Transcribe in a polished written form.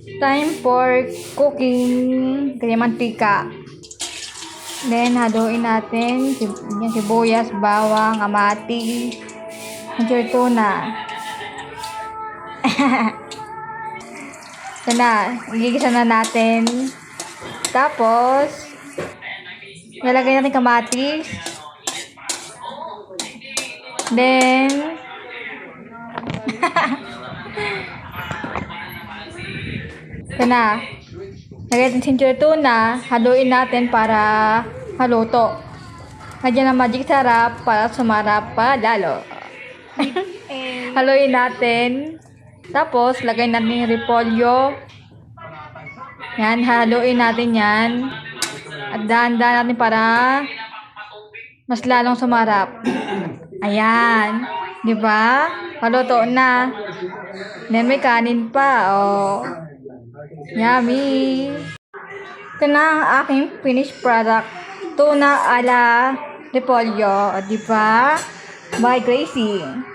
Time for cooking. Kaya mantika. Then, haluin natin yung sibuyas, bawang, kamatis, ginger tuna. Ito na, igigisa na natin. Tapos, lalagay natin kamatis. Then, ito na. Lagay natin ginger tuna. Haluin natin para haluto. Lagyan ng magic sarap para sumarap pa lalo. Haluin natin. Tapos, lagay natin yung repolyo. Yan, haluin natin yan. At dahan-dahan natin para mas lalong sumarap. Ayan. Di ba? Haluto na. Then, may kanin pa. Oh. Yummy! Ito na ang aking finished product. Tuna ala repolyo. O, diba? By Gracie.